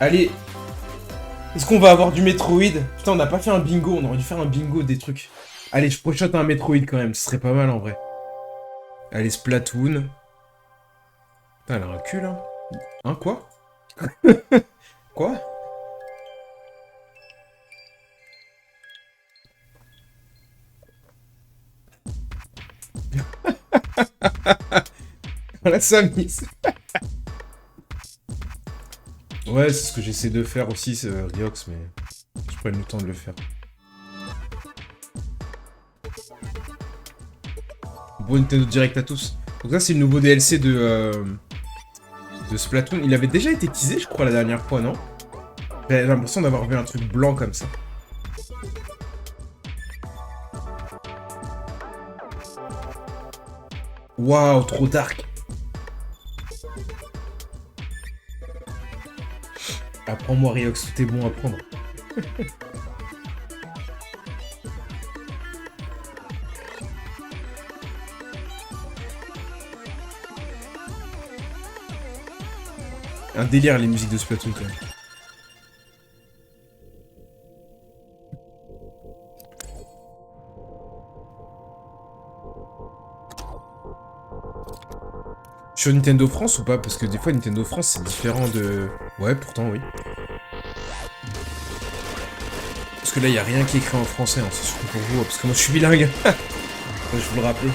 Allez. Est-ce qu'on va avoir du Metroid? Putain, on n'a pas fait un bingo. On aurait dû faire un bingo des trucs. Allez, je prochote un Metroid quand même. Ce serait pas mal en vrai. Allez, Splatoon. Putain, elle a un cul là. Hein, quoi? Quoi? La Samis. Ouais, c'est ce que j'essaie de faire aussi, c'est Riox, mais je prends le temps de le faire. Bon Nintendo Direct à tous. Donc ça, c'est le nouveau DLC de Splatoon. Il avait déjà été teasé, je crois, la dernière fois, non? J'ai l'impression d'avoir vu un truc blanc comme ça. Waouh, trop dark. Apprends-moi, Riox, tout est bon à prendre. Un délire, les musiques de Splatoon, quand même. Sur Nintendo France ou pas? Parce que des fois, Nintendo France, c'est différent de... Ouais, pourtant, oui. Parce que là, il n'y a rien qui est écrit en français, hein, c'est surtout pour vous, parce que moi, je suis bilingue. Je vous le rappelle.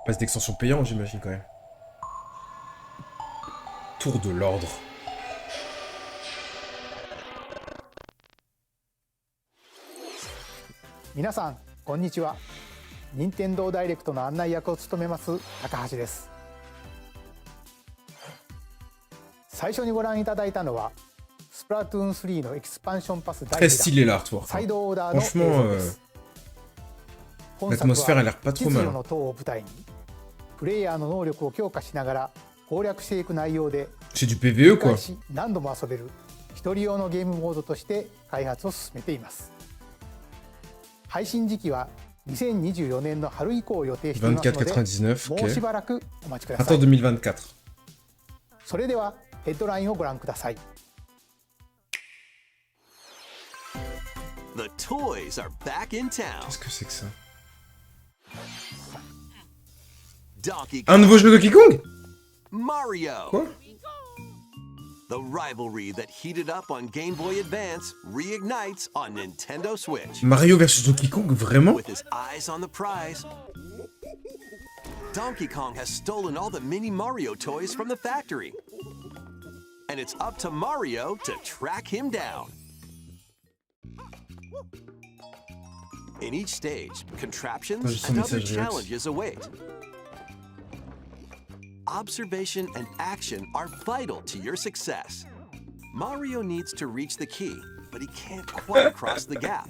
Passe d'extension payante, j'imagine, quand même. Tour de l'ordre. Minasan, konnichiwa. Nintendo Direct の案内役を務めます高橋です。最初にご覧いただいたのはスプラトゥーン3のエキスパンションパス第2弾サイドオーダーの映像です。本作は秩序の塔を舞台にプレイヤーの能力を強化しながら攻略していく内容で繰り返し何度も遊べる一人用のゲームモードとして開発を進めています。配信時期は2024年の春以降を予定していますので、もうしばらくお待ちください。それではヘッドラインをご覧ください。The toys are back in town. Qu'est-ce que c'est que ça? Un nouveau jeu de Donkey Kong? Mario. Quoi? The rivalry that heated up on Game Boy Advance reignites on Nintendo Switch. Mario versus Donkey Kong, vraiment? With his eyes on the prize, Donkey Kong has stolen all the mini Mario toys from the factory. And it's up to Mario to track him down. In each stage, contraptions and other challenges await. Observation and action are vital to your success. Mario needs to reach the key, but he can't quite cross the gap.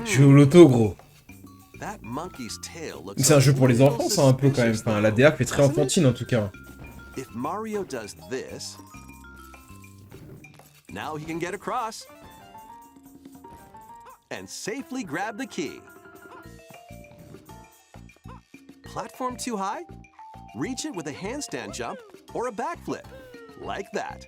Je au loto, gros. That monkey's tail looks C'est un jeu pour les enfants, ça, un peu, quand même. Enfin, la DA fait très enfantine, en tout cas. If Mario does this, now he can get across and safely grab the key. Platform too high? Reach it with a handstand jump or a backflip, like that.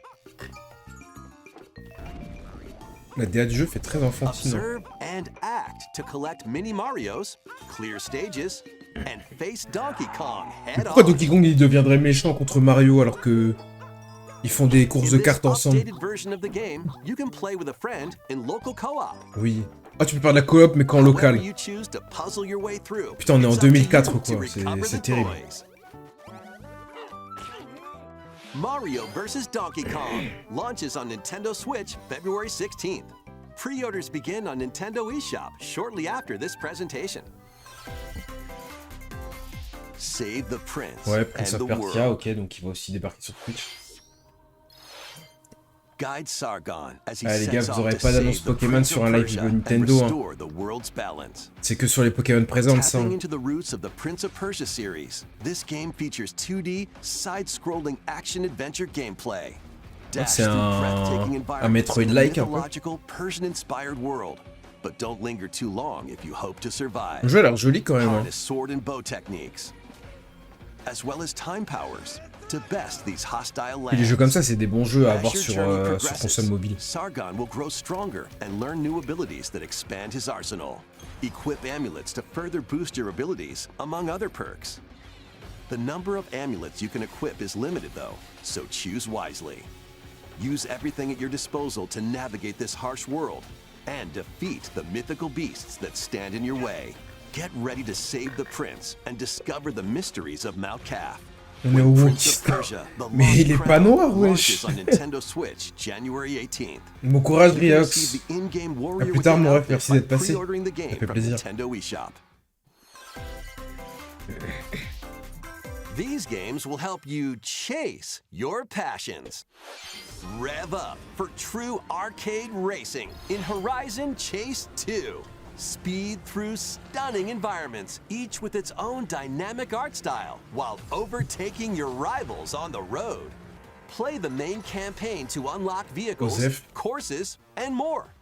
La DA du jeu fait très enfantine. Observe and act to collect mini Marios, clear stages, and face Donkey Kong head on. Pourquoi Donkey Kong il deviendrait méchant contre Mario alors que ils font des courses de cartes ensemble? Oui. Ah, tu peux faire de la coop mais qu'en local. Putain, on est en 2004 quoi, c'est terrible. Mario vs. Donkey Kong launches on Nintendo Switch February 16th. Pre-orders begin on Nintendo eShop shortly after this presentation. Save the Prince ouais, Prince and of the Persia, world. ok, donc il va aussi débarquer sur Twitch. Guide Sargon as he les gars, sets vous aurez off pas to d'annonce save the Pokémon Prince sur of un live Persia de and Nintendo. restore the world's balance. C'est que sur les Pokémon présents, ça. Tapping into the roots of the Prince of Persia series, this game features 2D, side-scrolling action-adventure gameplay. Dash through breathtaking environments in a Metroid-like un peu. mythological, Persian-inspired world. But don't linger too long if you hope to survive. Le jeu a l'air joli quand même. Harness sword and bow techniques, as well as time powers, to best these hostile lands. Et les jeux comme ça, c'est des bons jeux à avoir As sur, your journey sur progresses, console mobile. Sargon will grow stronger and learn new abilities that expand his arsenal. Equip amulets to further boost your abilities, among other perks. The number of amulets you can equip is limited though, so choose wisely. Use everything at your disposal to navigate this harsh world and defeat the mythical beasts that stand in your way. Get ready to save the prince and discover the mysteries of Mount Kaf. On est au Wokista. Mais il est pas noir, wesh. Bon courage, Riox. A plus tard, mon ref, merci d'être passé. Ça fait plaisir. These games will help you chase your passions. Rev up for true arcade racing in Horizon Chase 2. Speed through stunning environments, each with its own dynamic art style, while overtaking your rivals on the road. Play the main campaign to unlock vehicles, courses, and more.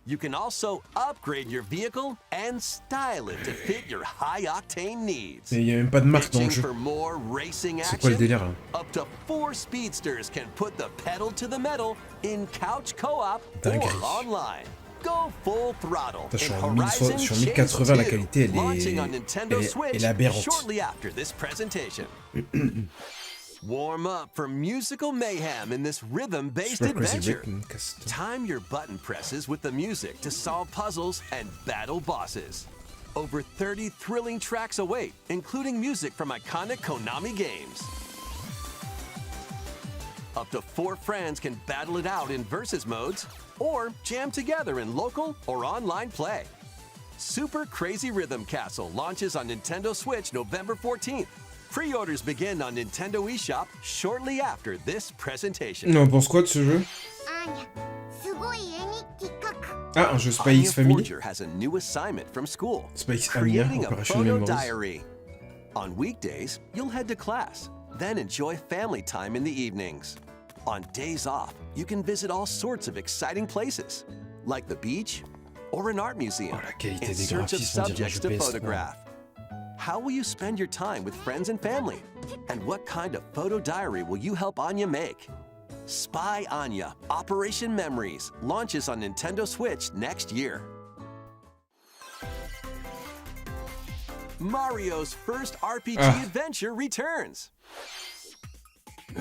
You can also upgrade your vehicle and style it to fit your high-octane needs. Mais il y a même pas de marque dans le jeu. C'est quoi le délire là? Up to 4 speedsters can put the pedal to the metal in couch co-op Dinguerie. or online. Go full throttle. Sur 1080, la qualité, elle est aberrante. Shortly after this presentation. Warm up for musical mayhem in this rhythm-based adventure. Time your button presses with the music to solve puzzles and battle bosses. Over 30 thrilling tracks await, including music from iconic Konami games. Up to 4 friends can battle it out in versus modes, or jam together in local or online play. Super Crazy Rhythm Castle launches on Nintendo Switch November 14th. Pre-orders begin on Nintendo eShop shortly after this presentation. On pense quoi de ce jeu? Ah, un jeu Spy X Family. Has a new assignment from school. Spy X Family, Operation Memories. Diary. On weekdays, you'll head to class, then enjoy family time in the evenings. On days off, you can visit all sorts of exciting places, like the beach or an art museum, in search of subjects to photograph. How will you spend your time with friends and family? And what kind of photo diary will you help Anya make? Spy Anya Operation Memories launches on Nintendo Switch next year. Mario's first RPG adventure returns.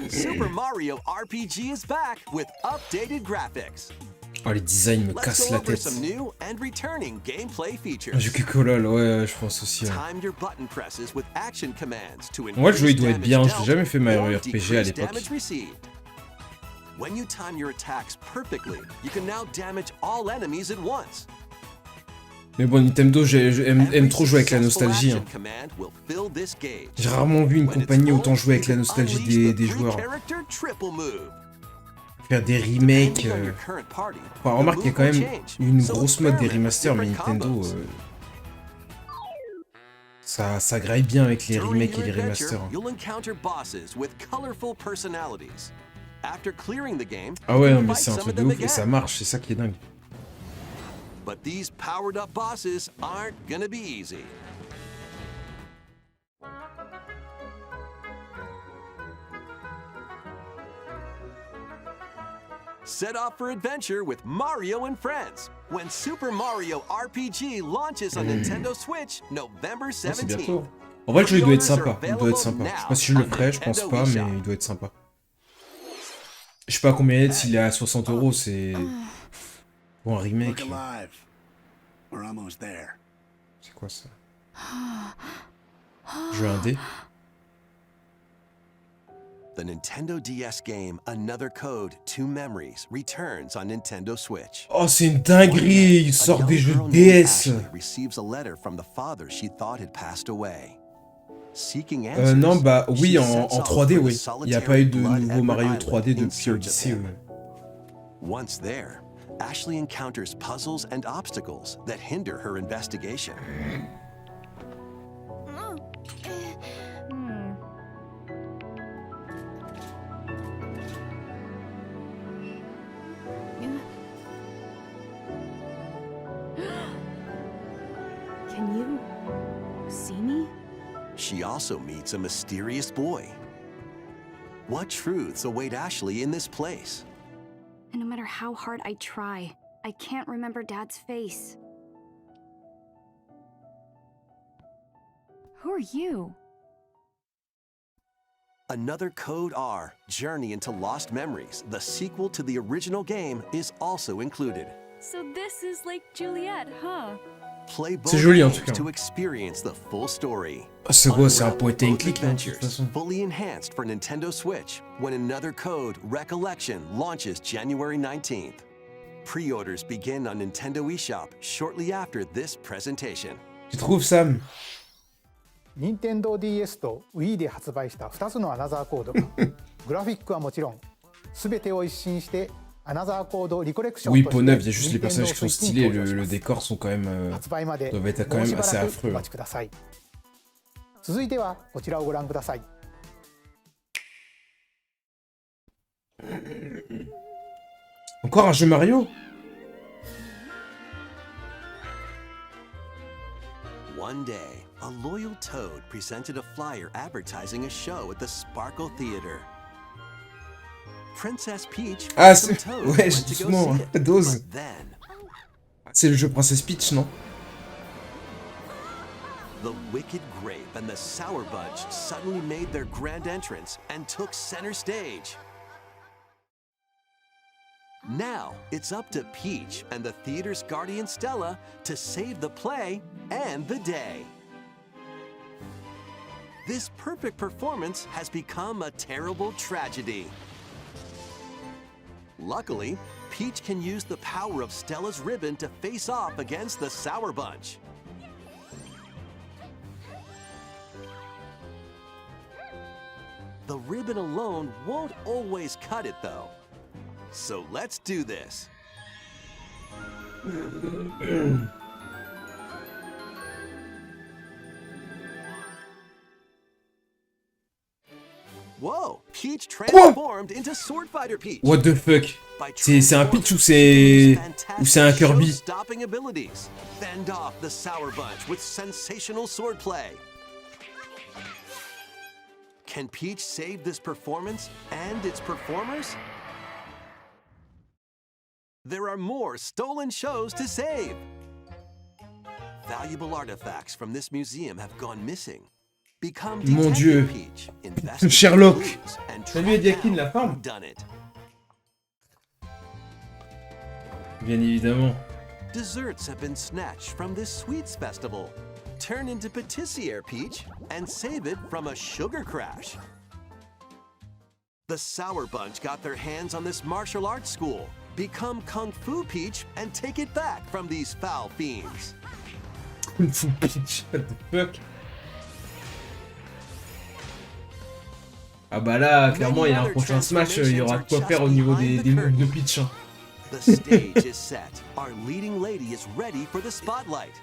Super Mario RPG is back with updated graphics. Oh, les designs me cassent la tête. Lol, ouais, je pense aussi. Ouais. Moi, le jeu, il doit être bien. Je l'ai jamais fait Mario RPG à l'époque. When you time your attacks perfectly, you can now damage all enemies at once. Mais bon, Nintendo aime trop jouer avec la nostalgie. Hein. J'ai rarement vu une compagnie autant jouer avec la nostalgie des joueurs. Faire des remakes. Enfin, remarque qu'il y a quand même une grosse mode des remasters, mais Nintendo, ça graille bien avec les remakes et les remasters. Hein. Ah ouais, non, mais c'est un truc de ouf et ça marche, c'est ça qui est dingue. But these powered up bosses aren't gonna be easy. Set off for adventure with Mario and Friends when Super Mario RPG launches on Nintendo Switch November 17th. En vrai, le jeu il doit être sympa. Il doit être sympa. Je sais pas si je le ferai, je pense pas, mais il doit être sympa. Je sais pas combien il est, s'il est à 60 €, c'est. Bon, un remake. C'est quoi ça? Jeu indé. The Nintendo DS game Another Code, Two Memories returns on Nintendo Switch. Oh, c'est une dinguerie! Il sort des jeux DS! Receives a letter from the father she thought had passed away. Non, bah oui, en 3D, oui. Il n'y a pas eu de nouveau Mario 3D depuis Odyssey. Once there, Ashley encounters puzzles and obstacles that hinder her investigation. she also meets a mysterious boy. What truths await Ashley in this place? And no matter how hard I try, I can't remember Dad's face. Who are you? Another Code R, Journey into Lost Memories, the sequel to the original game, is also included. So this is like Juliet, huh? Play both C'est joli en games tout cas. to experience the full story. Ah, c'est beau, c'est un Unravel point and both click là, de toute adventures, façon. fully enhanced for Nintendo Switch when Another Code Recollection launches January 19th. Pre-orders begin on Nintendo eShop shortly after this presentation. Tu trouves, Sam? Nintendo DS と Wii で発売した2つのアナザーコードグラフィックはもちろん全てを一新してアナザーコードリコレクション Oui, と peau して neuve, il y a juste les personnages qui sont Nintendo Switch stylés, に登場しま le す décor sont quand même, 発売まで doivent être quand もう même しば assez らく affreux. お待ちください。続いてはこちらをご覧ください。Encore un jeu Mario? One day, a loyal toad presented a flyer advertising a show at the Sparkle Theater. Princess Peach Ah, and some c'est... toads Ouais, went to go doucement, see hein. it. Dose. But then, C'est le jeu Princess Peach, non? the Wicked Grape and the Sour Bunch suddenly made their grand entrance and took center stage. Now, it's up to Peach and the theater's guardian Stella to save the play and the day. This perfect performance has become a terrible tragedy. Luckily, Peach can use the power of Stella's ribbon to face off against the Sour Bunch. The ribbon alone won't always cut it, though. So let's do this. Whoa! Peach transformed into Sword Fighter Peach. What the fuck? By C'est un Peach ou transforming, c'est un Kirby? Stopping abilities. Fend off the Sour Bunch with sensational swordplay. Can Peach save this performance and its performers? There are more stolen shows to save. Valuable artifacts from this museum have gone missing. Become Mon Detective Dieu. Peach, investigate Sherlock. clues, and Salut, track Diakin, down la femme. who've done it. Bien évidemment. Desserts have been snatched from this sweets festival. Turn into Patissiere Peach and save it from a sugar crash. The Sour Bunch got their hands on this martial arts school. Become Kung Fu Peach and take it back from these foul fiends. Kung Fu Peach, what the fuck? Ah bah là, clairement, il y a un prochain Smash, il y aura de quoi faire au niveau des moves de Peach. Hein. The stage is set. Our leading lady is ready for the spotlight.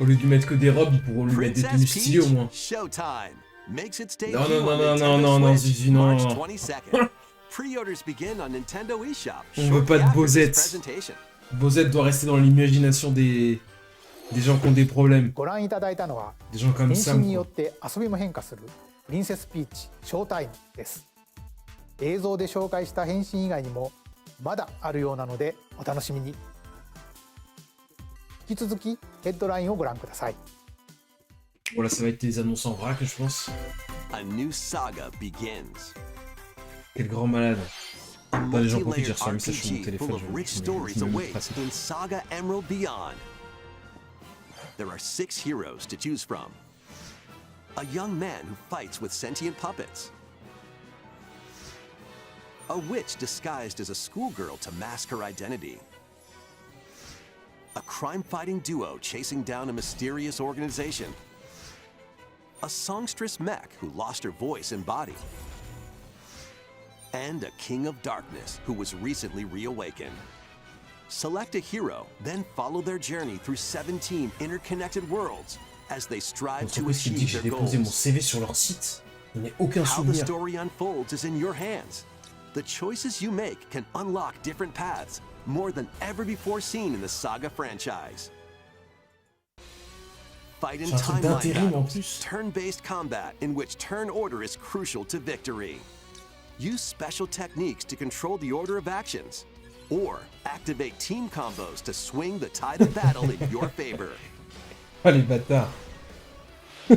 Au lieu de lui mettre que des robes, ils pourront lui mettre des tenues Princess stylées au moins. Peach Showtime makes its debut Non, non, on non, Nintendo non, non, Switch, Zizi, non. March 22nd. Pre-orders begin on Nintendo eShop. On veut pas de Bosette. Bosette doit rester dans l'imagination des gens qui ont des problèmes. ご覧いただいたのは Des gens comme 変 ça. 身によって遊びも変化するプリンセスピーチショータイムです。映像で紹介した変身以外にもまだあるようなのでお楽しみに。引き続きヘッドラインをご覧ください。 Voilà, ça va être les annonces en vrac, je pense. A new saga begins. Quel grand malade. A Bah, les gens profitent, j'ai multi-layered reçu un message sur mon RPG téléphone. full of je- rich je me- stories je me awaits pratique. in Saga Emerald Beyond. There are 6 heroes to choose from. A young man who fights with sentient puppets. A witch disguised as a schoolgirl to mask her identity. A crime-fighting duo chasing down a mysterious organization. A songstress mech who lost her voice and body. And a king of darkness who was recently reawakened. Select a hero, then follow their journey through 17 interconnected worlds as they strive to L'entreprise qui me dit que achieve j'ai their déposé mon goals. CV sur leur site. Je n'ai aucun How the souvenir. story unfolds is in your hands. The choices you make can unlock different paths, more than ever before seen in the Saga franchise. fight in C'est un truc timeline d'intérim en battles, plus. turn-based combat in which turn order is crucial to victory. Use special techniques to control the order of actions, or activate team combos to swing the tide of battle in your favor. Ah les bâtards.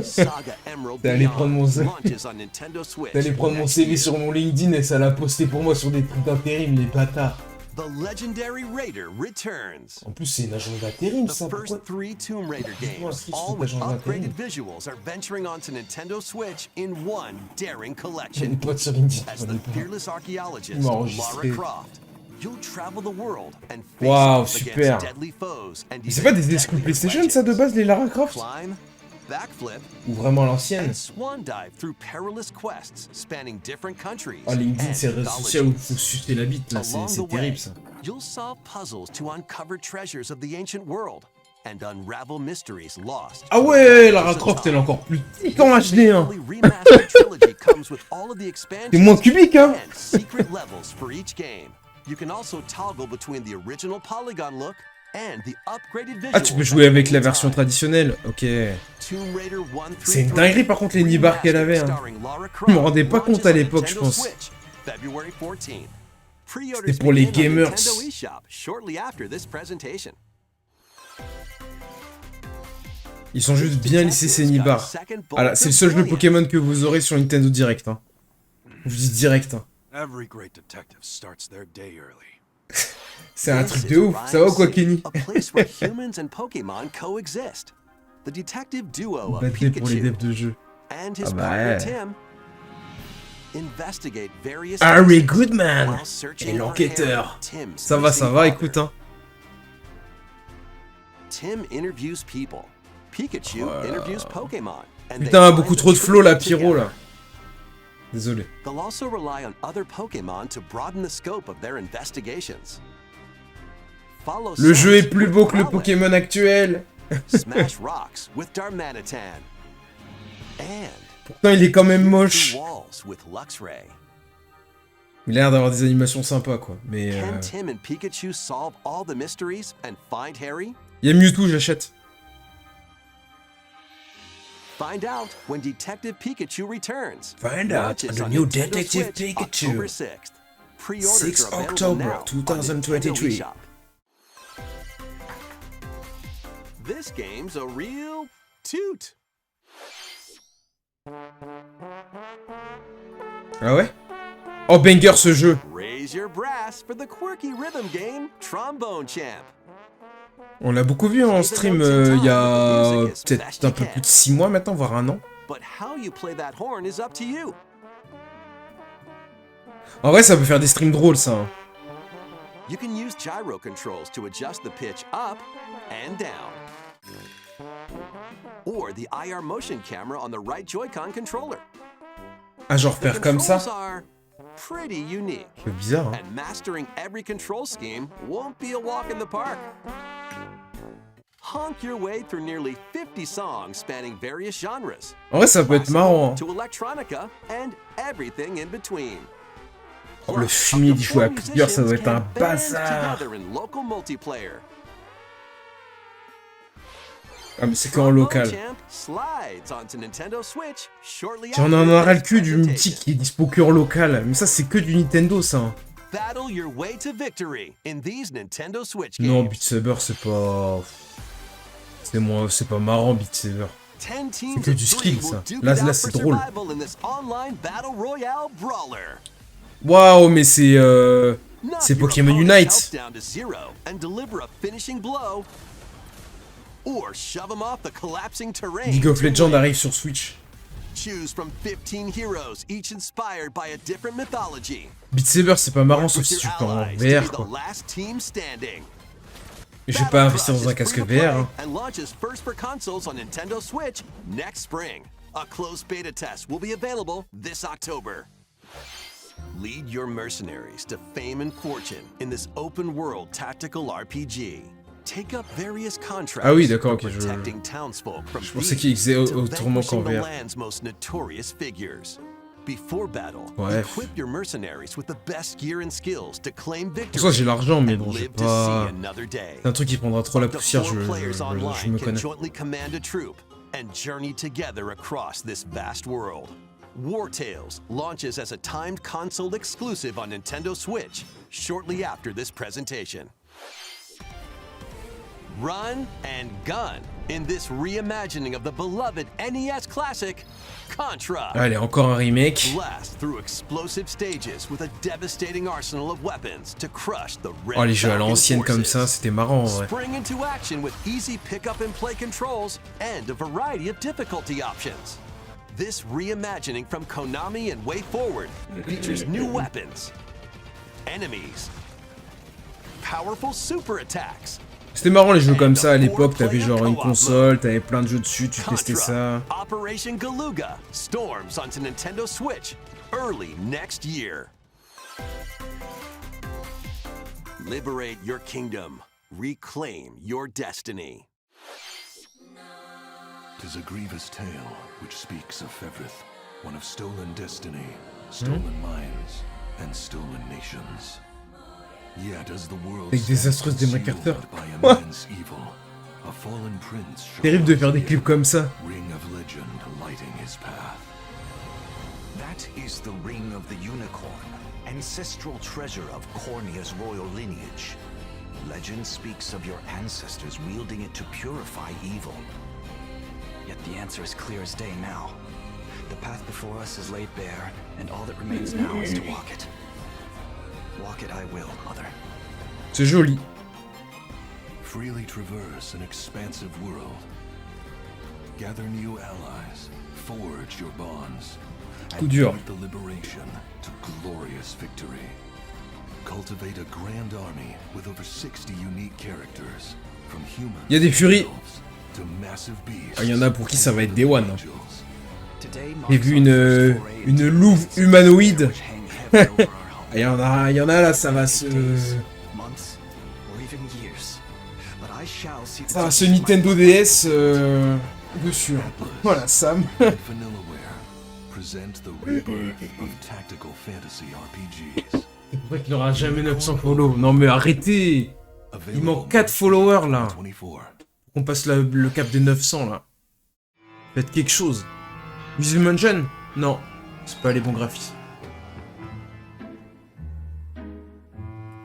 Saga Emerald T'es allé prendre mon Beyond launches on Nintendo Switch. T'allais prendre mon next CV year. sur mon LinkedIn et ça l'a posté pour moi sur des trucs d'intérim, les bâtards. The legendary Raider returns. En plus, c'est une agence d'intérim, The ça. first Pourquoi 3 Tomb Raider Dis-moi, games, si all c'est with agence d'intérim. upgraded visuals, are venturing onto Nintendo Switch in one daring J'ai des collection. potes sur LinkedIn, As j'en ai the pas. fearless Il archaeologist m'a Lara enregistré. Croft, you'll travel the world and face Waouh, off super. against deadly foes and Mais c'est pas des even exclus deadlier PlayStation, ça, de legends. base, les Lara Croft? Climb, backflip, Ou vraiment l'ancienne? and swan dive through perilous quests spanning different countries Oh, LinkedIn, and c'est le réseau social où il faut mythologies. sucer la bite, là. Along C'est the way, terrible, ça. you'll solve puzzles to uncover treasures of the ancient world and unravel mysteries lost. Ah ouais, Lara Croft, elle est encore plus petite en HD, hein. Fully remastered trilogy comes with all of the expansions C'est moins cubique, hein. and secret levels for each game. You can also toggle between the original polygon look and the upgraded visuals. Ah, tu peux jouer avec la version traditionnelle. Ok. Tomb Raider 1 through C'est une 3, dinguerie, par contre, les nibards qu'elle avait, hein. starring Lara Je me Croft, rendais pas compte à launches on l'époque, je Nintendo pense. Switch, February 14th. Pre-orders C'était pour les begin on gamers. Nintendo eShop shortly after this presentation. Ils sont juste bien laissés, ces nibards. Voilà, c'est le seul jeu Pokémon que vous aurez sur Nintendo Direct, hein. Je dis direct, hein. Every great detective starts their day early. C'est un truc de ouf. Ça va ou quoi, Kenny? A place where humans and Pokémon coexist. The detective duo of Battle pour les Pikachu devs de jeu. and his Ah bah partner ouais. Tim investigate various Harry cases Goodman while searching et for l'enquêteur. Harry, Tim's Ça va, missing father. écoute, hein. Tim interviews people. Pikachu interviews Pokémon. And they Putain, find beaucoup the trop de truth flow, là, Pyro, together. là. Désolé. They'll also rely on other Pokémon to broaden the scope of their investigations. Follow Le jeu est Samus plus with beau que le Growlithe. Pokémon actuel. Smash rocks with Darmanitan. And Pourtant, il est quand même shoot moche. through walls with Luxray. Il a l'air d'avoir des animations sympas, quoi. Mais Can Tim and Pikachu solve all the mysteries and find Harry? il y a Mewtwo, j'achète. Find out when Detective Pikachu returns. Find out Launches on the on new Nintendo Detective Switch Pikachu. October 6th. Pre-orders 6 are available October now on 2023. Nintendo eShop. This game's a real toot. Ah ouais? Oh, banger, ce jeu. Raise your brass for the quirky rhythm game Trombone Champ. On l'a beaucoup vu en stream il y a peut-être un peu plus de 6 mois maintenant, voire un an. But how you play that horn is up to you. En vrai, ça peut faire des streams drôles, ça. Hein. You can use gyro controls to adjust the pitch up and down. Or the IR motion camera on the right Joy-Con controller. Ah, genre The faire comme ça? controls are pretty unique. C'est bizarre, hein. And mastering every control scheme won't be a walk in the park. Honk your way through nearly 50 songs spanning various genres. En vrai, ça peut être marrant. Hein. To electronica and everything in between. Oh, le fumier d'y jouer à plusieurs, ça doit être un Musicians can band bazar. together in local multiplayer. Ah, mais c'est qu'en local. Champ slides onto Nintendo Switch shortly Tiens, on en a ras le after cul this du multi presentation. qui est dispo que en local. Mais ça, c'est que du Nintendo, ça. Hein. Battle your way to victory in these Nintendo Switch Non, games. Beat Saber, c'est pas... C'est pas marrant, Beat Saber. 10 teams C'est que du of skill, three will ça. duke Là, it out c'est for drôle. survival in this online battle royale brawler. Waouh, mais c'est Knock your Pokémon opponent's Unite. health down to zero and deliver a finishing blow. Or shove them off the collapsing terrain. League of to Legends win. arrive sur Switch. Choose from 15 heroes, each inspired by a different mythology. Beat Saber, c'est pas marrant, Work sauf with si your tu peux en allies to be VR, the quoi. last team standing. Et je vais pas investir dans un Battle casque Crush is free to VR. Hein. play and launches first for consoles on Nintendo Switch next spring. A closed beta test will be available this October. Lead your mercenaries to fame and fortune in this open-world tactical RPG. Take up various contracts Ah oui, d'accord, for ok, protecting townsfolk from Je pensais thieves qu'il faisait to autrement qu'en vanquishing the VR. land's most notorious figures. Before battle, Ouais. equip your mercenaries with the best gear and skills to claim Pour victory ça, j'ai l'argent, mais and bon, j'ai live to pas... see another day. C'est un truc qui prendra trop la Up to poussière, 4 players je online me can connais. jointly command a troop, and journey together across this vast world. War Tales launches as a timed console exclusive on Nintendo Switch shortly after this presentation. Run and gun in this reimagining of the beloved NES classic, Contra. Allez, encore un remake. Blast through explosive stages with a devastating arsenal of weapons to crush the Red Oh, les jeux à Falcon l'ancienne comme forces. ça, c'était marrant en vrai. Spring into action with easy pick-up and play controls and a variety of difficulty options. This reimagining from Konami and Way Forward features new weapons, enemies, powerful super attacks. C'était marrant les jeux comme ça à l'époque, t'avais genre une console, t'avais plein de jeux dessus, tu testais ça. Operation Galuga storms onto Nintendo Switch early next year. Liberate your kingdom. Reclaim your destiny. 'Tis a grievous tale which speaks of Fevrith, one of stolen destiny, stolen minds, and stolen nations. Yet as the world Avec désastreuses des MacArthur. by immense evil, a fallen prince Terrible de faire des clips comme ça. ring of legend lighting his path. That is the ring of the unicorn, ancestral treasure of Cornea's royal lineage. Legend speaks of your ancestors wielding it to purify evil. Yet the answer is clear as day now. The path before us is laid bare, and all that remains now is to walk it. Walk it I will, Mother. C'est joli. Freely traverse an expansive world. Gather new allies, forge your bonds, Coup and dur. lead the liberation to glorious victory. Cultivate a grand army with over 60 unique characters, from humans Il y a des furies. to massive beasts. Ah, il y en a pour qui ça va être Day One. angels. Today J'ai marks vu our first foray into une louve places humanoïde. which hang heavy over our home. Il y en a là, ça va se... Days, months, or even years. But I shall see the Ça va se touch of my Nintendo DS dessus. Voilà, Sam. Vanillaware present the rebirth of tactical fantasy RPGs. C'est pour ça qu'il aura jamais 900 follow. Non mais arrêtez. Il manque 4 followers là. 24. On passe le cap des 900 là. Faites quelque chose. Visual Mansion? Non. C'est pas les bons graphismes.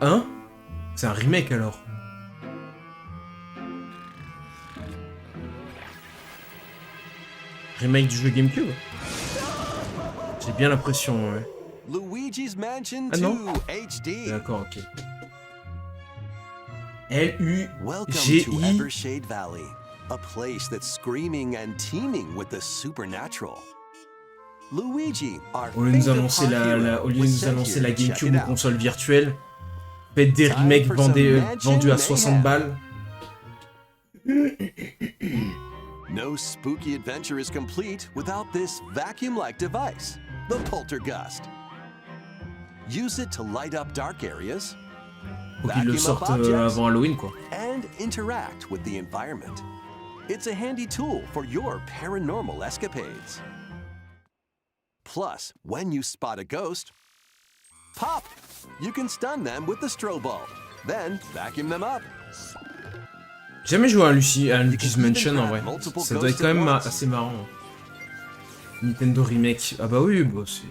Hein? C'est un remake alors. Remake du jeu GameCube? J'ai bien l'impression, ouais. Luigi's Mansion Ah 2 non? HD. D'accord, ok. Welcome to Luigi. Evershade Valley, a place that's screaming and teeming with the supernatural. Luigi, our Au lieu de nous favorite annoncer hero, au lieu de was nous sent annoncer here la to check GameCube it ou out. console virtuelle, faites des remakes for some vendus à mansion 60 balles. No spooky adventure is complete without this vacuum-like device, the Poltergust. Use it to light up dark areas, Faut qu'ils le vacuum up sortent objects, avant Halloween quoi. and interact with the environment. It's a handy tool for your paranormal escapades. Plus, when you spot a ghost, pop! You can stun them with the strobe bulb, then vacuum them up. J'ai jamais joué à Luigi's Mansion en vrai. Ça doit être quand même assez marrant. Nintendo Remake. Ah bah oui, bah c'est...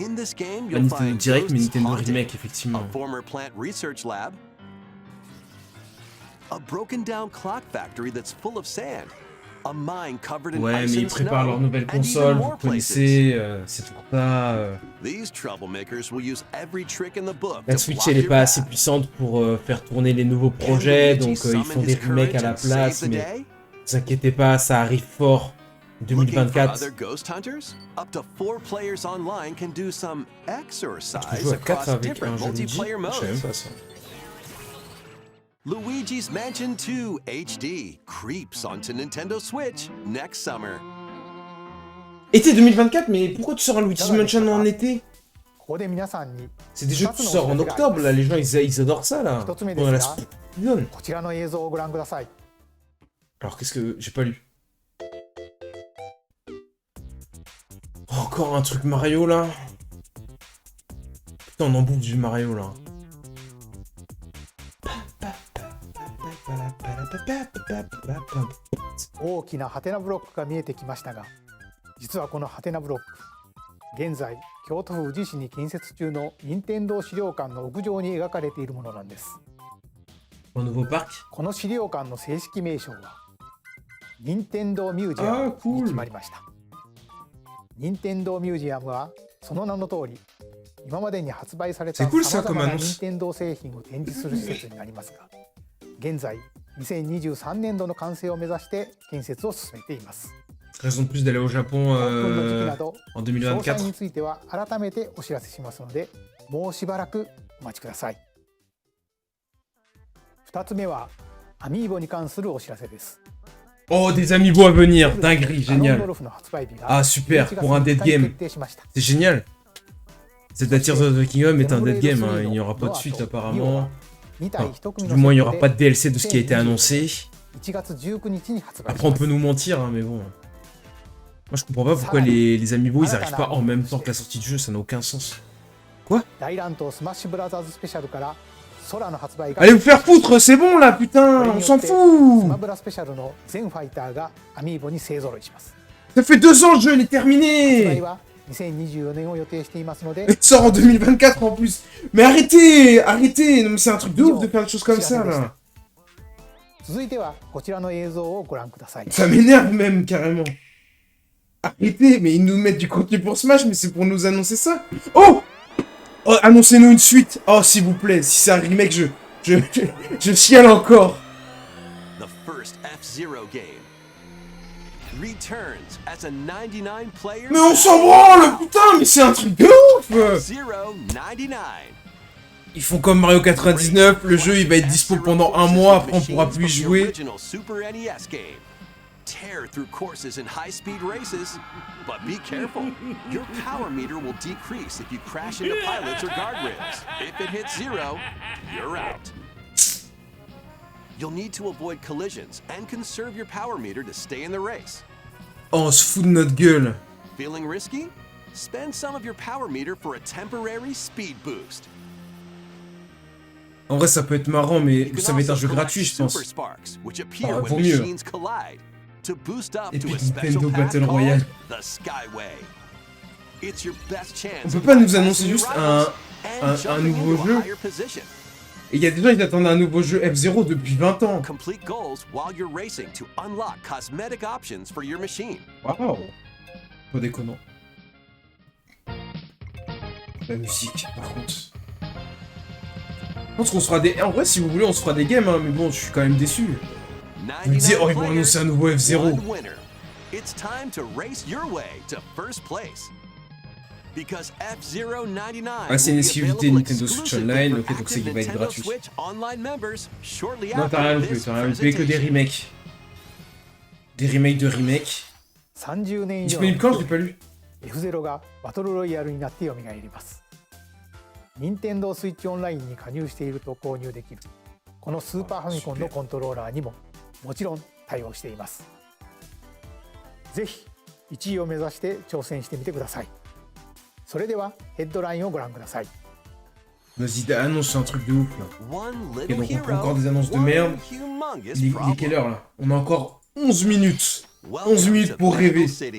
In this game, Pas you'll Nintendo find Direct, mais ghosts Nintendo haunting, Remake, a effectivement. former plant research lab, a broken down clock factory that's full of sand, a mine covered in Ouais, ice mais ils and préparent snow, leur nouvelle and even console, vous more places. connaissez, c'est pour ça... These troublemakers will use every trick in the book La to Switch, block elle est your pas assez path. puissante pour faire tourner les nouveaux Can projets, Luigi donc ils summon font des his remakes à courage la and save place, the mais day? ne vous inquiétez pas, ça arrive fort. Looking for 2024. other ghost hunters? Up to 4 players online can do some On exercise joue à 4 across avec un different jeu Luigi. multiplayer Je savais même modes. pas ça. Luigi's Mansion 2 HD creeps onto Nintendo Switch next summer. Été 2024, mais pourquoi tu sors un Luigi's Mansion en été? ここで皆さんに C'est des jeux que tu 2つの sors お en 知らせがあ octobre, り là, ます les gens ils adorent ça là. 一つ目 Pendant で la すが Speedrun. こちらの映像をご覧ください。 Alors qu'est-ce que... J'ai pas lu. Encore un truc Mario là. Putain, on en bouffe du Mario là. 大きなハテナブロックが見えてきましたが、実はこのハテナブロック、現在京都府宇治市に建設中の任天堂資料館の屋上に描かれているものなんです。この資料館の正式名称は任天堂ミュージアムに決まりました。任天堂ミュージアムはその名の通り、今までに発売されたさまざまな任天堂製品を展示する施設になりますが、現在2023年度の完成を目指して建設を進めています。Raison de plus d'aller au Japon en 2024. 詳細については改めてお知らせしますので、もうしばらくお待ちください。2つ目はアミーボに関するお知らせです。Oh, des amiibo à venir, dinguerie, génial. Ah, super, pour un dead game. C'est génial. Zelda Tears of the Kingdom est un dead game, hein. Il n'y aura pas de suite apparemment. Enfin, du moins, il n'y aura pas de DLC de ce qui a été annoncé. Après, on peut nous mentir, hein, mais bon. Moi, je comprends pas pourquoi les amiibo, ils arrivent pas en même temps que la sortie du jeu, ça n'a aucun sens. Quoi? Allez vous faire foutre, c'est bon là, putain, on s'en fout. Ça fait 2 ans le jeu, il est terminé. Il sort en 2024 en plus. Mais arrêtez, arrêtez. Non mais c'est un truc de ouf de faire des choses comme ça là. Ça m'énerve même carrément. Arrêtez, mais ils nous mettent du contenu pour Smash, mais c'est pour nous annoncer ça. Oh, oh, annoncez-nous une suite. Oh s'il vous plaît, si c'est un remake, je chiale encore. The first F-Zero game returns as a 99 player. Mais on s'en branle, putain, mais c'est un truc de ouf. F-Zero 99. Ils font comme Mario 99, le jeu il va être dispo pendant 1 mois, après on pourra plus y jouer. Tear through courses in high-speed races, but be careful. Your power meter will decrease if you crash into pilots or guardrails. If it hits 0, you're out. You'll need to avoid collisions and conserve your power meter to stay in the race. Oh, on se fout de notre gueule. Feeling risky? Spend some of your power meter for a temporary speed boost. En vrai, ça peut être marrant, mais ça va être un jeu gratuit, je pense. Ah, vaut mieux. Et puis Nintendo Battle Royale. On peut pas nous annoncer juste un nouveau jeu. Et il y a des gens qui attendent un nouveau jeu F-Zero depuis 20 ans. Waouh. Pas déconnant. La musique, par contre. Je pense qu'on se fera des... En vrai, si vous voulez, on se fera des games, hein, mais bon, je suis quand même déçu. Vous me dites, oh, ils vont annoncer un nouveau F-Zero. Ah, c'est une exclusivité Nintendo Switch Online, ok, donc c'est qu'il va être gratuit. Non, t'as rien loupé, que des remakes. Des remakes de remakes. Disponible quand? Je l'ai pas lu. Nintendo Switch Online に加入していると購入できるこのスーパーファミコンのコントローラーにももちろん対応しています。ぜひ1位を目指して挑戦してみてください。それではヘッドラインをご覧ください。Vas-y, annonce un truc de ouf là. Et donc on prend encore des annonces de merde. Il est quelle heure là? On a encore 11 minutes. 11 minutes pour rêver. Je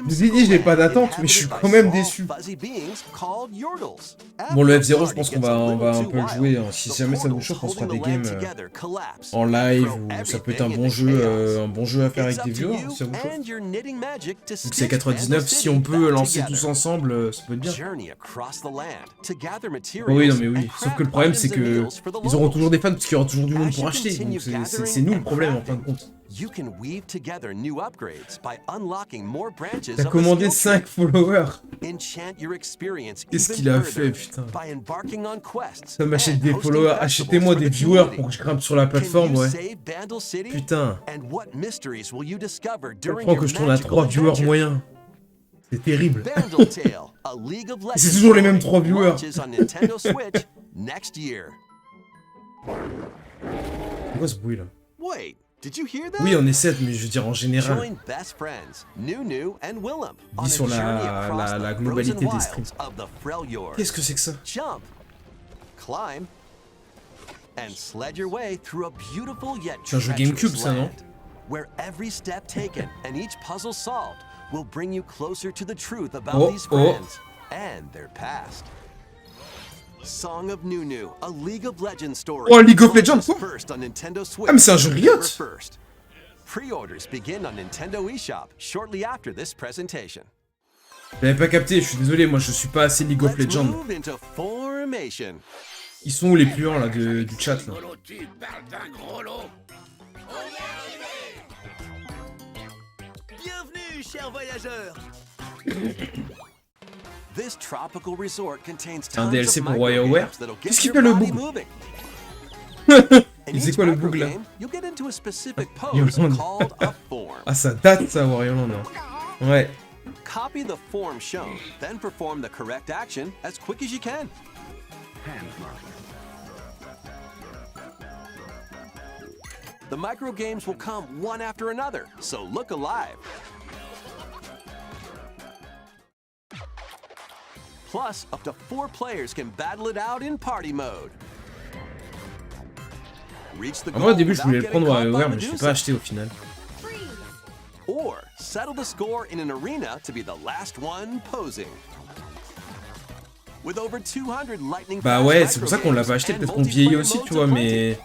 vous ai dit, j'ai pas d'attente, mais je suis quand même déçu. Bon, le F-Zero, je pense qu'on va un peu le jouer. Hein. Si jamais ça nous chauffe, on se fera des games en live, ou ça peut être un bon jeu à faire avec des viewers, si ça vous chauffe. Donc c'est 99, si on peut lancer tous ensemble, ça peut être bien. Oui, non mais oui. Sauf que le problème, c'est que ils auront toujours des fans, parce qu'il y aura toujours du monde pour acheter. Donc c'est nous le problème, en fin de compte. T'as commandé 5 followers. Qu'est-ce qu'il a fait, putain? Ça m'achète des followers. Achetez-moi des viewers pour que je grimpe sur la plateforme, ouais. Putain. Je prends que je tourne à 3 viewers moyens. C'est terrible. Et c'est toujours les mêmes 3 viewers. C'est quoi ce bruit là? Oui, on est 7, mais je veux dire en général. Dis sur la globalité des streams. Qu'est-ce que c'est que ça? and sled your way through a beautiful yet C'est un jeu GameCube, treacherous ça, non? land, where every step taken and each puzzle solved will bring you closer to the truth about these friends and their past. Song of Nunu, a League of Legends story. Oh, League of Legends, quoi? First on Nintendo Switch. Ah, mais c'est un jeu Riot! Pre-orders begin on Nintendo eShop shortly after this presentation. J'avais pas capté, je suis désolé, moi je suis pas assez League of Let's Legends. move into formation. Ils sont où les puants là du chat là? Bienvenue, chers voyageurs. This tropical resort contains Un tons DLC of pour WarioWare? microgames that'll get Qu'est-ce qu'il your fait le body bug? moving. In C'est each quoi le bug là? microgame, you'll get into a specific pose Yolande. called a form. Ah ça date ça Wario Land. Ouais. Copy the form shown, then perform the correct action as quick as you can. The microgames will come one after another, so look alive. Plus, up to 4 players can battle it out in party mode. Reach the En vrai au goal début je voulais le without prendre getting caught WarioWare by mais je l'ai Medusa. pas acheté au final. Or settle the score in an arena to be the last one posing. With over 200 lightning Bah ouais, c'est pour ça qu'on l'a pas acheté, peut-être qu'on vieillit aussi, tu vois, mais...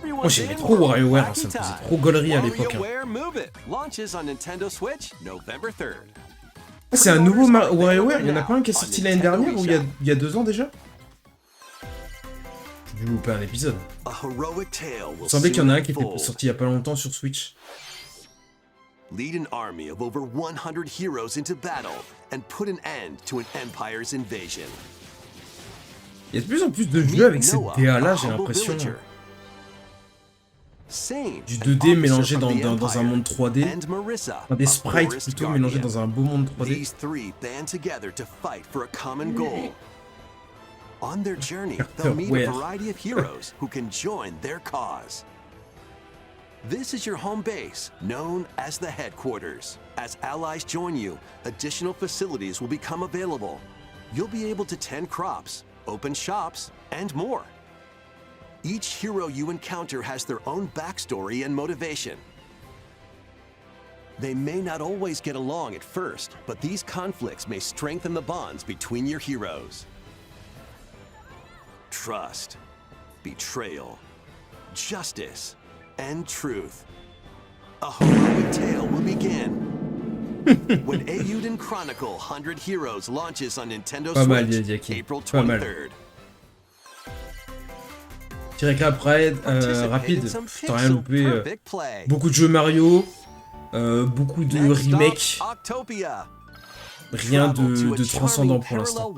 Moi j'aimais trop WarioWare, hein, ça me faisait trop gaulerie à l'époque. Hein. WarioWare Move It launches on Nintendo Switch November 3rd. Ah, c'est un nouveau WarioWare, il y en a pas un qui est sorti l'année dernière ou il y a 2 ans déjà? J'ai dû louper un épisode. A heroic tale Il will semblait qu'il y en a un qui était soon sorti il y a pas longtemps sur Switch. lead an army of over 100 heroes into battle and put an end to an empire's invasion. Il y a de plus en plus de jeux avec cette DA là, j'ai l'impression. Du 2D mélangé dans un monde 3D. Enfin, des sprites plutôt mélangés dans un beau monde 3D. These three band together to fight for a common goal. On their journey, they'll meet a variety of heroes who can join their cause. This is your home base, known as the headquarters. As allies join you, additional facilities will become available. You'll be able to tend crops, open shops, and more. Each hero you encounter has their own backstory and motivation. They may not always get along at first, but these conflicts may strengthen the bonds between your heroes. Trust, betrayal, justice, and truth. A heroic tale will begin. When Eiyuden Chronicle 100 Heroes launches on Nintendo Switch, April 23rd. Petit récap rapide, t'as rien loupé. Beaucoup de jeux Mario, beaucoup de remakes. Rien de transcendant pour l'instant.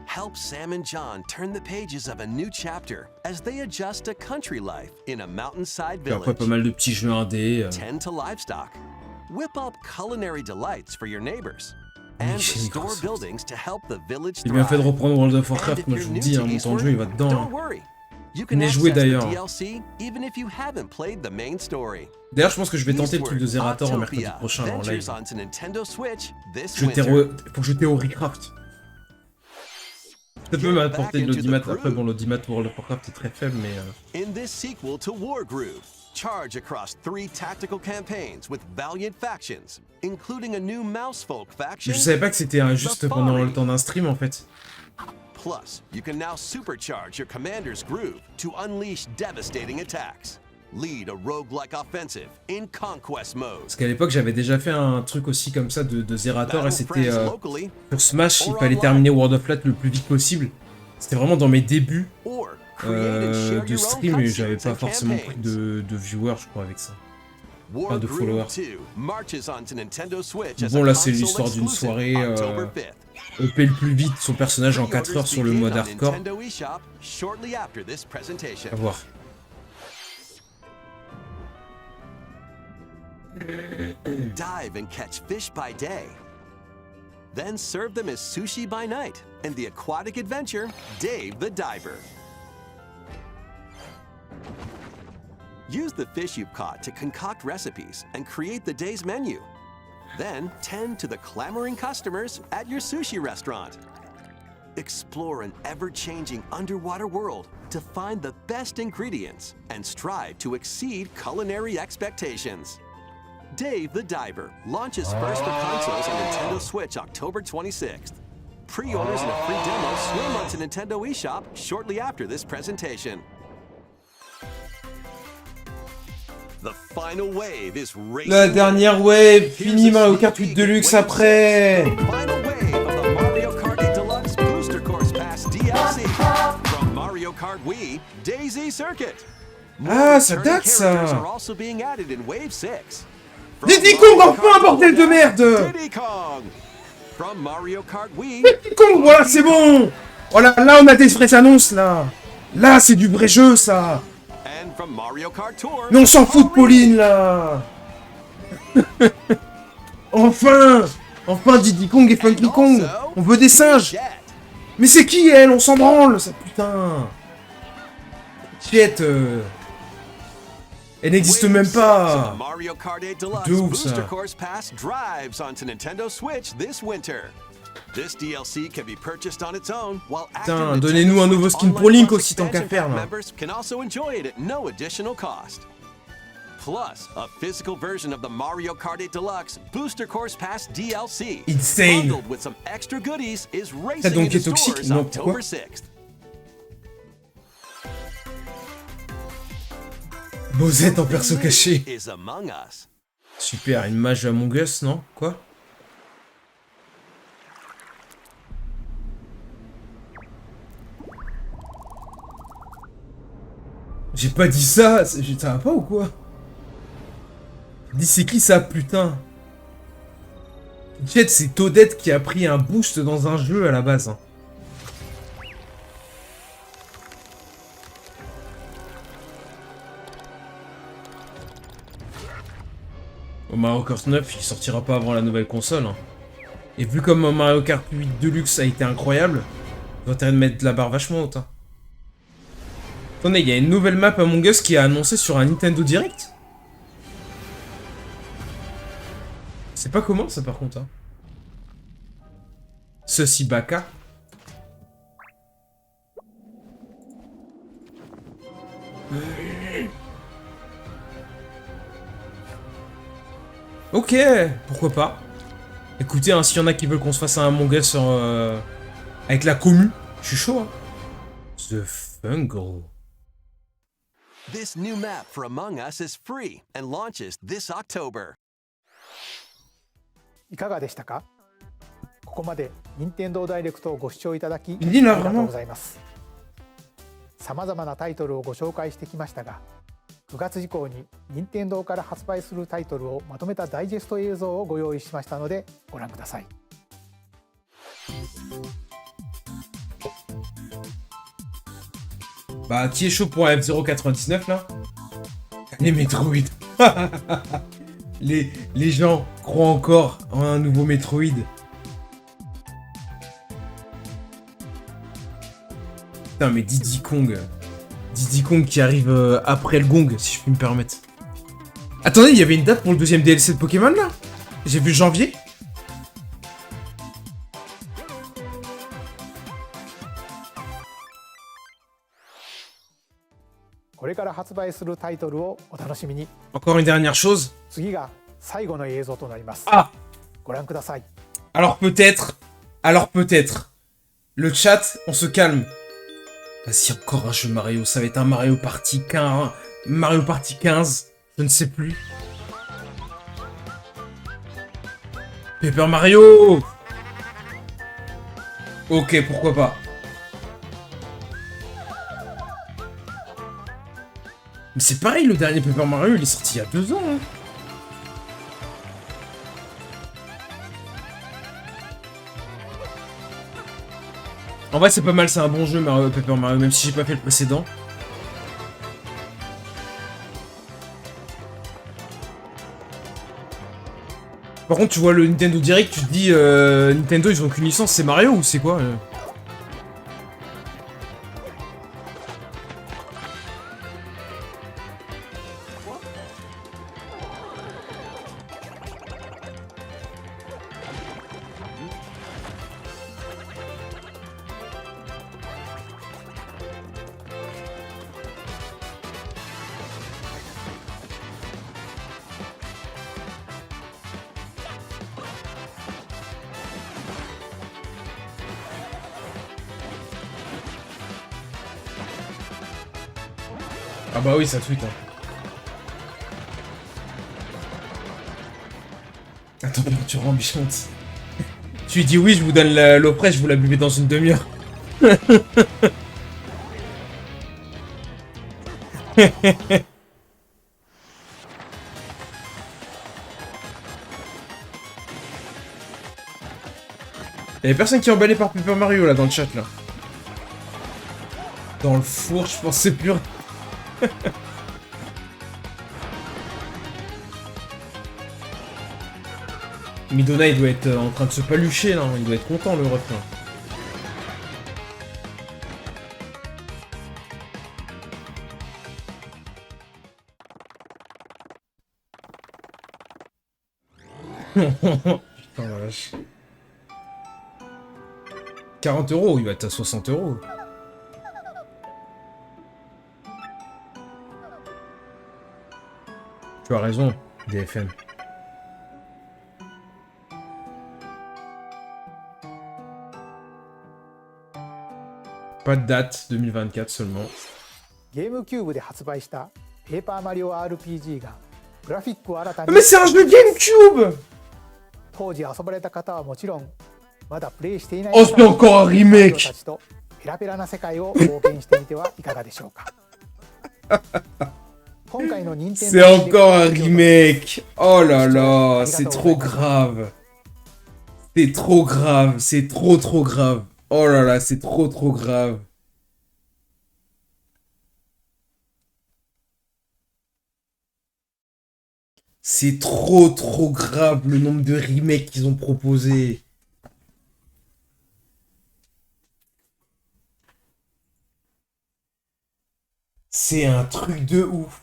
Help Sam and John turn the pages of a new chapter as they adjust to country life in a mountainside Puis après village. pas mal de petits jeux indés. Tend to livestock. Whip up culinary delights for your neighbors. And restore buildings to help the village J'ai bien fait de thrive. reprendre World of And Warcraft, if moi you're je vous new dis, to hein, mon temps de Eastward, jeu il va dedans. don't Hein. worry. You Venez can jouer, access the d'ailleurs. DLC even if you haven't played the main story. D'ailleurs je pense que je vais tenter le truc de Zerator en mercredi prochain en live. Ventures onto Nintendo Switch this Faut winter. que je Theorycraft. Ça peut m'apporter de l'audimat. Après bon, l'audimat World of Warcraft est très faible mais... In this sequel to Wargroove, charge across 3 tactical campaigns with valiant factions, including a new Mousefolk faction. Je savais pas que c'était juste pendant le temps d'un stream en fait. Plus, you can now supercharge your commander's groove to unleash devastating attacks. Lead a roguelike offensive in conquest mode. Parce qu'à l'époque j'avais déjà fait un truc aussi comme ça de Zerator et c'était sur Smash, il fallait terminer World of Light le plus vite possible. C'était vraiment dans mes débuts de stream et j'avais pas forcément pris de viewers je crois avec ça. Pas de followers. Bon là c'est l'histoire d'une soirée, on paye le plus vite son personnage en 4 heures sur le mode hardcore. À voir. Dive and catch fish by day. Then serve them as sushi by night in the aquatic adventure, Dave the Diver. Use the fish you've caught to concoct recipes and create the day's menu. Then tend to the clamoring customers at your sushi restaurant. Explore an ever-changing underwater world to find the best ingredients and strive to exceed culinary expectations. Dave the Diver launches first for consoles on Nintendo Switch October 26th. Pre-orders and a free demo swim onto Nintendo eShop shortly after this presentation. The final wave is racing. La dernière wave, fini Mario Kart 8 Deluxe après. Final wave of the Mario Kart 8 Deluxe Booster Course Pass DLC from Mario Kart Wii Daisy Circuit. Ah, ça date Characters ça. are also being added in Wave 6. From Diddy Mario Kong, enfin Kart un bordel de Double Dash, merde. Diddy Kong. From Mario Kart Wii. Diddy Kong, voilà, c'est bon. Voilà, là on a des vraies annonces là. Là, c'est du vrai jeu ça. And from Mario Kart Tour. Mais on s'en fout de Pauline là. Enfin, enfin Diddy Kong et Funky Kong. On veut des singes. Mais c'est qui elle? On s'en branle, ça putain. Chiette. Elle n'existe même pas. Mario Kart 8 Deluxe De ouf, Booster ça. Course Pass drives onto Nintendo Switch this winter. This DLC can be purchased on its own, while Putain, active donnez-nous un Nintendo nouveau Switch skin pour Online Link Plus aussi, tant qu'à expansion faire, pack là. members can also enjoy it at no additional cost. Plus, a physical version of the Mario Kart 8 Deluxe Booster Course Pass DLC, Insane. bundled with some extra goodies, is Ça racing donc into est toxique? stores Non, October pourquoi? 6th. Bosette en perso caché. Is among us. Super, une mage Among Us, non? Quoi? J'ai pas dit ça, ça va pas ou quoi? Dis c'est qui ça, putain? Jet, c'est Toadette qui a pris un boost dans un jeu à la base. Hein. Au Mario Kart 9, il sortira pas avant la nouvelle console. Hein. Et vu comme Mario Kart 8 Deluxe a été incroyable, il va intérêt de mettre la barre vachement haute. Hein. Attendez, il y a une nouvelle map Among Us qui est annoncée sur un Nintendo Direct. C'est pas comment ça par contre. Hein. Ceci Baka. Ok, pourquoi pas. Écoutez, hein, s'il y en a qui veulent qu'on se fasse un Among Us avec la commu, je suis chaud. Hein. The Fungal. This new map for Among Us is free and launches this October. いかがでしたか？ここまで任天堂ダイレクトをご視聴いただきあいいなりがとうございます。さまざまなタイトルをご紹介してきましたが、9月以降に任天堂から発売するタイトルをまとめたダイジェスト映像をご用意しましたのでご覧ください。Bah, qui est chaud pour un F099 là? Les Metroid. les gens croient encore en un nouveau Metroid. Putain, mais Diddy Kong. Diddy Kong qui arrive après le gong, si je puis me permettre. Attendez, il y avait une date pour le deuxième DLC de Pokémon là? J'ai vu janvier. Encore une dernière chose. Ah. Alors peut-être. Le chat, on se calme. Vas-y, encore un jeu Mario, ça va être un Mario Party 15. Mario Party 15, je ne sais plus. Paper Mario. Ok, pourquoi pas. Mais c'est pareil, le dernier Paper Mario, il est sorti il y a 2 ans. Hein. En vrai, c'est pas mal, c'est un bon jeu, Paper Mario, même si j'ai pas fait le précédent. Par contre, tu vois le Nintendo Direct, tu te dis, Nintendo, ils ont qu'une licence, c'est Mario ou c'est quoi Ah bah oui, ça tweet, hein. La température ambiante. Tu lui dis oui, je vous donne l'eau fraîche, vous la buvez dans une demi-heure. Y'a personne qui est emballé par Paper Mario là dans le chat là. Dans le four, je pense c'est pur. Midona il doit être en train de se palucher là, il doit être content le refrain. Putain la vache. 40 €, il va être à 60 €. Tu as raison, DFM. Pas de date, 2024 seulement. GameCube で発売したペーパーマリオ RPG がグラフィックを新たに Mais c'est un jeu GameCube! 当時遊ばれた方はもちろんまだプレイしていない Oh, c'est encore un remake! たちとペラペラな世界を冒険してみてはいかがでしょうか 今回の任天堂 C'est encore un remake! Oh là là, c'est trop grave! C'est trop grave, c'est trop grave! Oh là là, c'est trop grave! C'est trop grave le nombre de remakes qu'ils ont proposé. C'est un truc de ouf.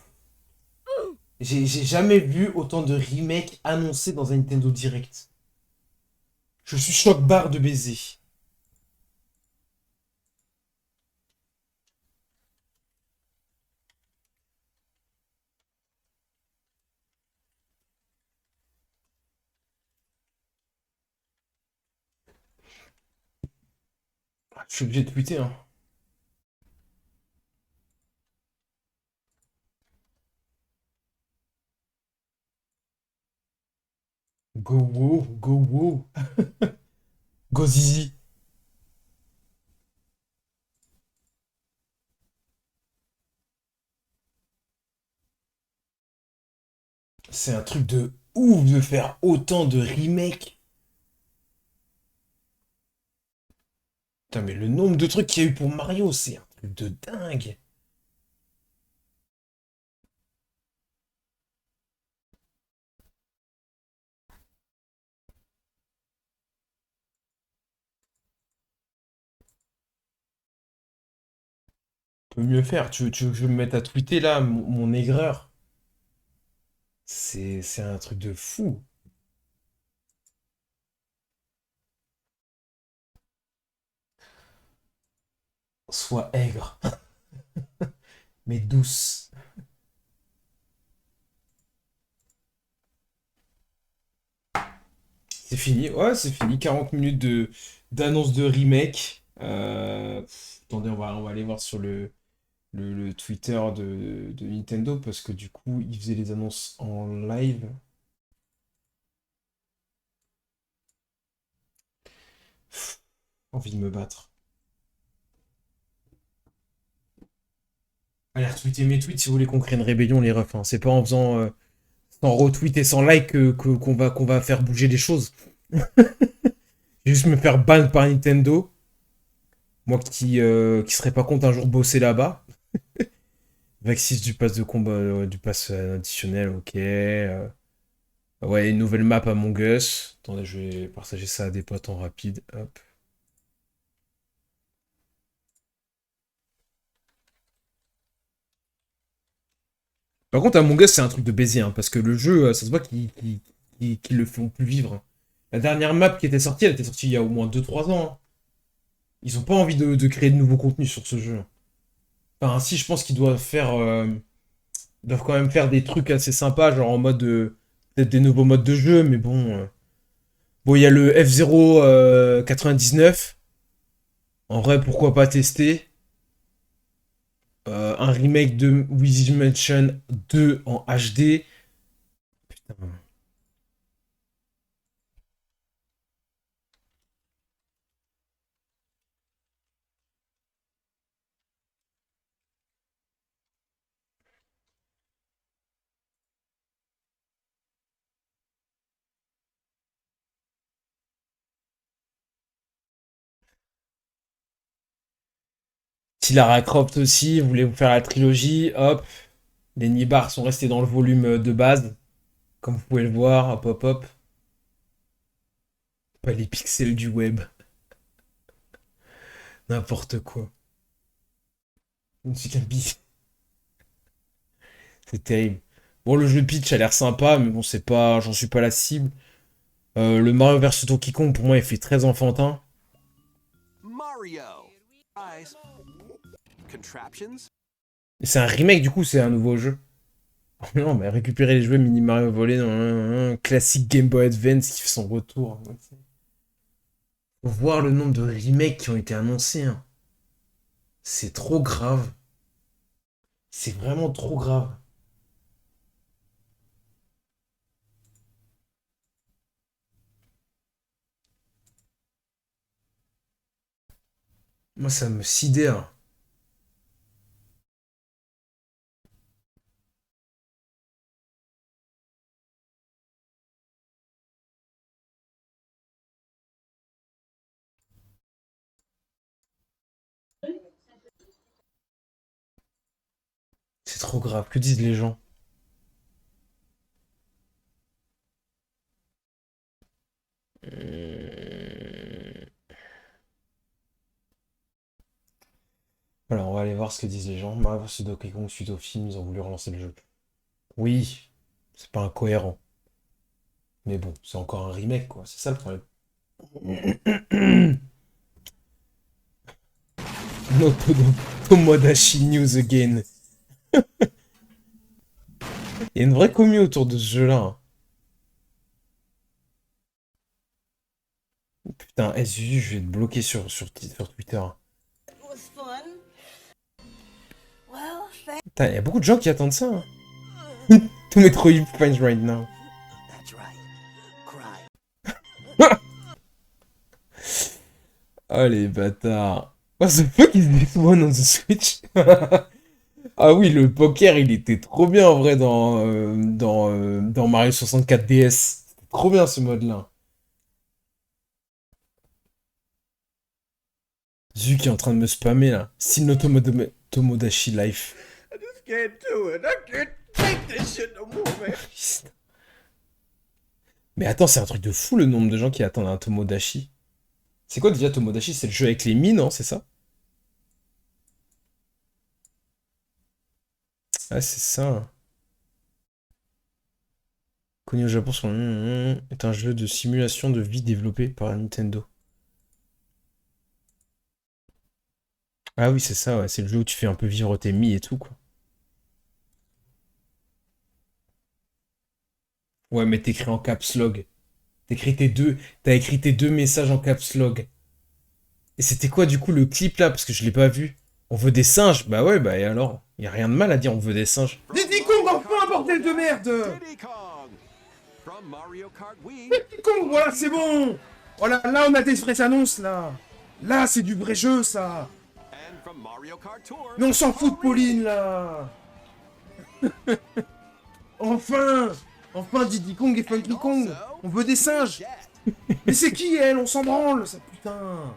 J'ai jamais vu autant de remakes annoncés dans un Nintendo Direct. Je suis choc-barre de baiser. Je suis obligé de tweeter, hein. Go wow, go wow. Go zizi. C'est un truc de ouf de faire autant de remakes. Putain, mais le nombre de trucs qu'il y a eu pour Mario, c'est un truc de dingue. On peut mieux faire. Tu veux que je me mette à tweeter là, mon aigreur? C'est un truc de fou. Sois aigre, mais douce. C'est fini, ouais, c'est fini. 40 minutes d'annonce de remake. Attendez, on va aller voir sur le Twitter de Nintendo parce que du coup, ils faisaient les annonces en live. Envie de me battre. Allez, retweetez mes tweets si vous voulez qu'on crée une rébellion, les refs, hein. C'est pas en faisant sans retweet et sans like qu'on va faire bouger les choses. Juste me faire ban par Nintendo. Moi qui serais pas contre un jour bosser là-bas. Vaxis du pass de combat, du pass additionnel, ok. Ouais, une nouvelle map Among Us. Attendez, je vais partager ça à des potes en rapide. Hop. Par contre, Among Us, c'est un truc de baiser, hein, parce que le jeu, ça se voit qu'ils le font plus vivre, hein. La dernière map qui était sortie, elle était sortie il y a au moins 2-3 ans, hein. Ils ont pas envie de créer de nouveaux contenus sur ce jeu. Enfin, si, je pense qu'ils doivent faire... ils doivent quand même faire des trucs assez sympas, genre en mode... peut-être des nouveaux modes de jeu, mais bon... Bon, il y a le F0 99. En vrai, pourquoi pas tester? Un remake de Luigi's Mansion 2 en HD. Putain. Si Lara Croft aussi, voulez vous faire la trilogie, hop. Les nibards sont restés dans le volume de base. Comme vous pouvez le voir, hop hop hop. Pas les pixels du web. N'importe quoi. Je ne suis qu'un bis. C'est terrible. Bon, le jeu de pitch a l'air sympa, mais bon, c'est pas, j'en suis pas la cible. Le Mario vs Donkey Kong, pour moi, il fait très enfantin. Mario. Eyes. Contraptions. Et c'est un remake, du coup, c'est un nouveau jeu. Non, mais récupérer les jeux Mini Mario volés dans un classique Game Boy Advance qui fait son retour. Faut voir le nombre de remakes qui ont été annoncés. Hein. C'est trop grave. C'est vraiment trop grave. Moi, ça me sidère. C'est trop grave. Que disent les gens? Alors, on va aller voir ce que disent les gens. Mario vs Donkey Kong suite au film, ils ont voulu relancer le jeu. Oui, c'est pas incohérent. Mais bon, c'est encore un remake, quoi. C'est ça le problème. No Tomodachi News again. Il y a une vraie commu autour de ce jeu-là. Hein. Putain, SU, je vais te bloquer sur Twitter. Putain, il y a beaucoup de gens qui attendent ça. Hein. To Metroid Finds right now. Oh les bâtards. What the fuck is this one on the Switch? Ah oui, le poker, il était trop bien en vrai dans Mario 64 DS. C'était trop bien ce mode-là. Zu qui est en train de me spammer là. Still no Tomodachi Life. I just can't do it. I can't take this shit no more, man. Mais attends, c'est un truc de fou le nombre de gens qui attendent un Tomodachi. C'est quoi déjà Tomodachi? C'est le jeu avec les mines, non? C'est ça? Ah, c'est ça. Connu au Japon sur est un jeu de simulation de vie développé par Nintendo. Ah oui, c'est ça, ouais. C'est le jeu où tu fais un peu vivre tes mi et tout, quoi. Ouais, mais t'écris en caps log. T'as écrit tes deux messages en caps log. Et c'était quoi, du coup, le clip, là? Parce que je l'ai pas vu. On veut des singes? Bah ouais, bah et alors? Y a rien de mal à dire on veut des singes. Diddy Kong, enfin, un bordel de merde! Diddy Kong. From Mario Kart Wii. Diddy Kong, voilà, c'est bon! Voilà, là, on a des vraies annonces, là! Là, c'est du vrai jeu, ça! And from Mario Kart Tour. Mais on s'en fout de Pauline, là! Enfin! Enfin, Diddy Kong et Funky Kong! On veut des singes! Mais c'est qui, elle? On s'en branle, ça, putain!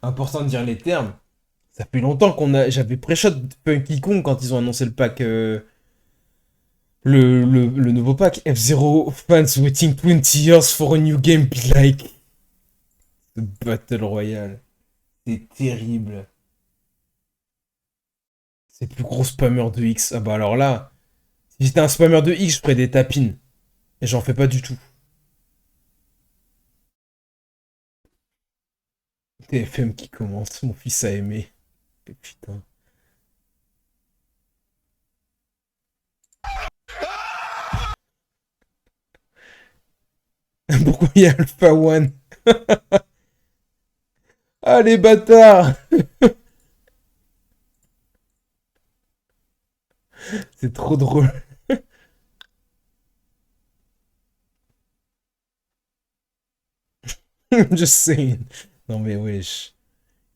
Important de dire les termes. Ça fait longtemps j'avais pré-shot Funky Kong quand ils ont annoncé le pack. Le nouveau pack. F-Zero fans waiting 20 years for a new game be like. The Battle Royale. C'est terrible. C'est le plus gros spammer de X. Ah bah alors là, si j'étais un spammer de X, je ferais des tapines. Et j'en fais pas du tout. TFM qui commente, mon fils a aimé. Et putain. Pourquoi il y a Alpha One? Ah, les bâtards! C'est trop drôle. Just saying. Non mais wesh.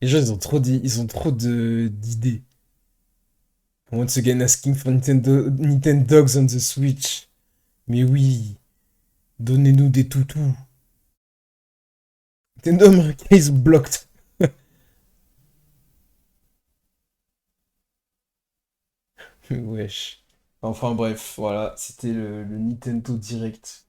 Les gens, ils ont trop d'idées. Once again asking for Nintendo Dogs on the Switch. Mais oui, donnez-nous des toutous. Nintendo America is blocked. Wesh. Enfin bref, voilà, c'était le Nintendo Direct